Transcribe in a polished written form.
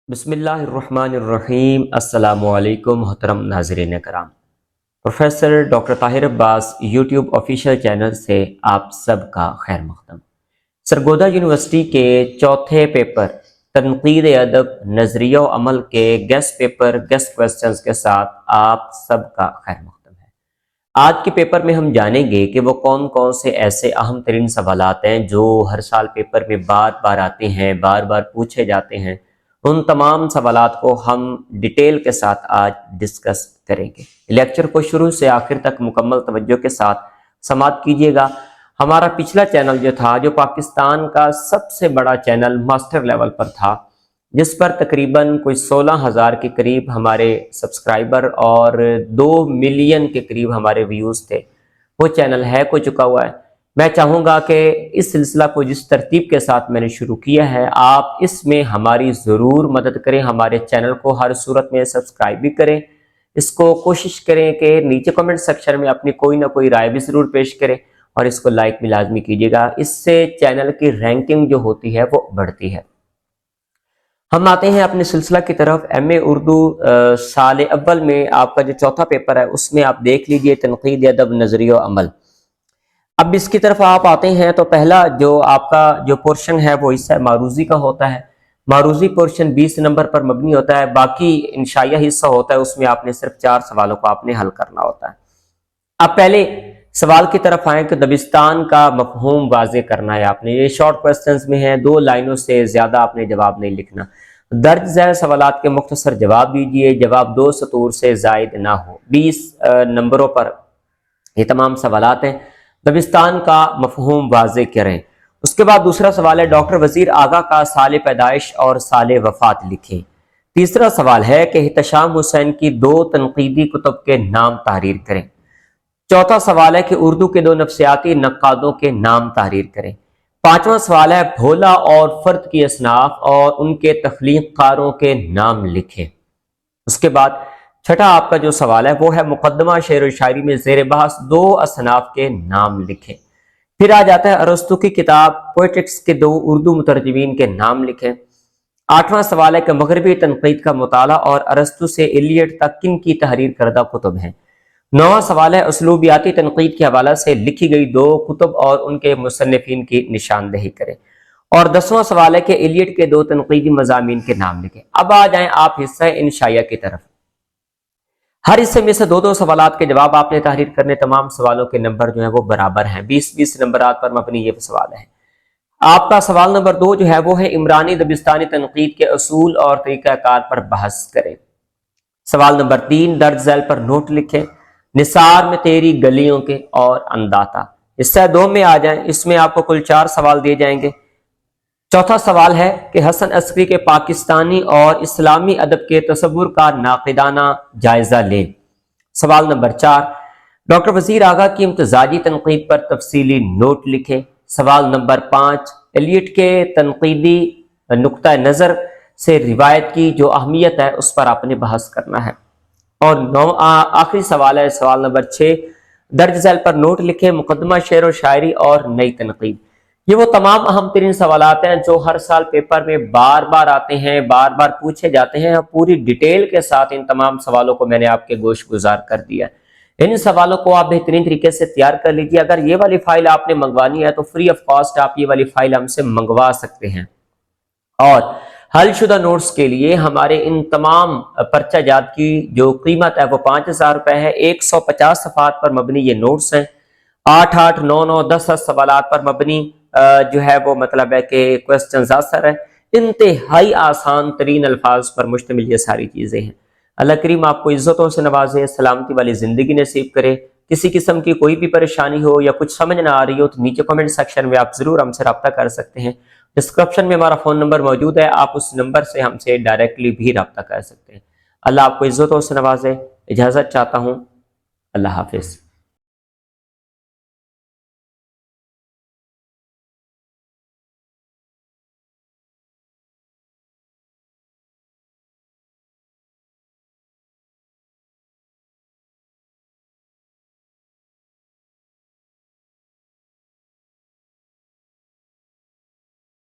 بسم اللہ الرحمن الرحیم۔ السلام علیکم محترم ناظرین کرام۔ پروفیسر ڈاکٹر طاہر عباس یوٹیوب آفیشیل چینل سے آپ سب کا خیر مقدم۔ سرگودا یونیورسٹی کے چوتھے پیپر تنقید ادب نظریہ و عمل کے گیسٹ پیپر گیسٹ کوسچنز کے ساتھ آپ سب کا خیر مقدم ہے۔ آج کے پیپر میں ہم جانیں گے کہ وہ کون کون سے ایسے اہم ترین سوالات ہیں جو ہر سال پیپر میں بار بار آتے ہیں، بار بار پوچھے جاتے ہیں۔ ان تمام سوالات کو ہم ڈیٹیل کے ساتھ آج ڈسکس کریں گے۔ لیکچر کو شروع سے آخر تک مکمل توجہ کے ساتھ سماعت کیجیے گا۔ ہمارا پچھلا چینل جو تھا، جو پاکستان کا سب سے بڑا چینل ماسٹر لیول پر تھا، جس پر تقریباً کوئی 16,000 کے قریب ہمارے سبسکرائبر اور 2 ملین کے قریب ہمارے ویوز تھے، وہ چینل ہیک ہو چکا ہوا ہے۔ میں چاہوں گا کہ اس سلسلہ کو جس ترتیب کے ساتھ میں نے شروع کیا ہے، آپ اس میں ہماری ضرور مدد کریں، ہمارے چینل کو ہر صورت میں سبسکرائب بھی کریں۔ اس کو کوشش کریں کہ نیچے کمنٹ سیکشن میں اپنی کوئی نہ کوئی رائے بھی ضرور پیش کریں، اور اس کو لائک بھی لازمی کیجیے گا۔ اس سے چینل کی رینکنگ جو ہوتی ہے وہ بڑھتی ہے۔ ہم آتے ہیں اپنے سلسلہ کی طرف۔ ایم اے اردو سال اول میں آپ کا جو چوتھا پیپر ہے، اس میں آپ دیکھ لیجئے تنقید ادب نظریہ و عمل۔ اب اس کی طرف آپ آتے ہیں تو پہلا جو آپ کا جو پورشن ہے وہ حصہ معروضی کا ہوتا ہے۔ معروضی پورشن 20 نمبر پر مبنی ہوتا ہے، باقی انشائیہ حصہ ہوتا ہے، اس میں آپ نے صرف 4 سوالوں کو آپ نے حل کرنا ہوتا ہے۔ اب پہلے سوال کی طرف آئیں کہ دبستان کا مفہوم واضح کرنا ہے۔ آپ نے یہ شارٹ کوسچنز میں ہیں، 2 لائنوں سے زیادہ آپ نے جواب نہیں لکھنا۔ درج ذیل سوالات کے مختصر جواب دیجئے، جواب 2 سطور سے زائد نہ ہو۔ 20 نمبروں پر یہ تمام سوالات ہیں۔ دبستان کا مفہوم واضح کریں۔ اس کے بعد دوسرا سوال ہے ڈاکٹر وزیر آغا کا سال پیدائش اور سال وفات لکھیں۔ تیسرا سوال ہے کہ احتشام حسین کی 2 تنقیدی کتب کے نام تحریر کریں۔ چوتھا سوال ہے کہ اردو کے 2 نفسیاتی نقادوں کے نام تحریر کریں۔ 5واں سوال ہے بھولا اور فرد کی اصناف اور ان کے تخلیق کاروں کے نام لکھیں۔ اس کے بعد چھٹا آپ کا جو سوال ہے وہ ہے مقدمہ شعر و شاعری میں زیر بحث 2 اصناف کے نام لکھیں۔ پھر آ جاتا ہے ارسطو کی کتاب پوئٹکس کے 2 اردو مترجمین کے نام لکھیں۔ 8واں سوال ہے کہ مغربی تنقید کا مطالعہ اور ارسطو سے ایلیٹ تک کن کی تحریر کردہ کتب ہیں۔ 9واں سوال ہے اسلوبیاتی تنقید کے حوالہ سے لکھی گئی 2 کتب اور ان کے مصنفین کی نشاندہی کریں۔ اور 10واں سوال ہے کہ ایلیٹ کے 2 تنقیدی مضامین کے نام لکھیں۔ اب آ جائیں آپ حصہ انشائیہ کی طرف۔ ہر حصے میں سے 2 سوالات کے جواب آپ نے تحریر کرنے۔ تمام سوالوں کے نمبر جو ہیں وہ برابر ہیں، 20 نمبرات پر مبنی یہ سوال ہے۔ آپ کا سوال نمبر 2 جو ہے وہ ہے عمرانی دبستانی تنقید کے اصول اور طریقہ کار پر بحث کریں۔ سوال نمبر 3 درج ذیل پر نوٹ لکھیں۔ نثار میں تیری گلیوں کے اور انداتا۔ حصہ 2 میں آ جائیں، اس میں آپ کو کل 4 سوال دیے جائیں گے۔ چوتھا سوال ہے کہ حسن عسکری کے پاکستانی اور اسلامی ادب کے تصور کا ناقدانہ جائزہ لیں۔ سوال نمبر 4 ڈاکٹر وزیر آغا کی امتزاجی تنقید پر تفصیلی نوٹ لکھیں۔ سوال نمبر 5 ایلیٹ کے تنقیدی نقطہ نظر سے روایت کی جو اہمیت ہے اس پر آپ نے بحث کرنا ہے۔ اور آخری سوال ہے سوال نمبر 6 درج ذیل پر نوٹ لکھیں مقدمہ شعر و شاعری اور نئی تنقید۔ یہ وہ تمام اہم ترین سوالات ہیں جو ہر سال پیپر میں بار بار آتے ہیں، بار بار پوچھے جاتے ہیں، اور پوری ڈیٹیل کے ساتھ ان تمام سوالوں کو میں نے آپ کے گوش گزار کر دیا۔ ان سوالوں کو آپ بہترین طریقے سے تیار کر لیجیے۔ اگر یہ والی فائل آپ نے منگوانی ہے تو فری آف کاسٹ آپ یہ والی فائل ہم سے منگوا سکتے ہیں۔ اور حل شدہ نوٹس کے لیے ہمارے ان تمام پرچہ جات کی جو قیمت ہے وہ 5,000 روپے ہے۔ 150 صفحات پر مبنی یہ نوٹس ہیں۔ 8 9 9 10 سوالات پر مبنی جو ہے وہ مطلب ہے کہ کوسچنز آنسر ہے۔ انتہائی آسان ترین الفاظ پر مشتمل یہ ساری چیزیں ہیں۔ اللہ کریم آپ کو عزتوں سے نوازے، سلامتی والی زندگی نصیب کرے۔ کسی قسم کی کوئی بھی پریشانی ہو یا کچھ سمجھ نہ آ رہی ہو تو نیچے کمنٹ سیکشن میں آپ ضرور ہم سے رابطہ کر سکتے ہیں۔ ڈسکرپشن میں ہمارا فون نمبر موجود ہے، آپ اس نمبر سے ہم سے ڈائریکٹلی بھی رابطہ کر سکتے ہیں۔ اللہ آپ کو عزتوں سے نوازے۔ اجازت چاہتا ہوں، اللہ حافظ۔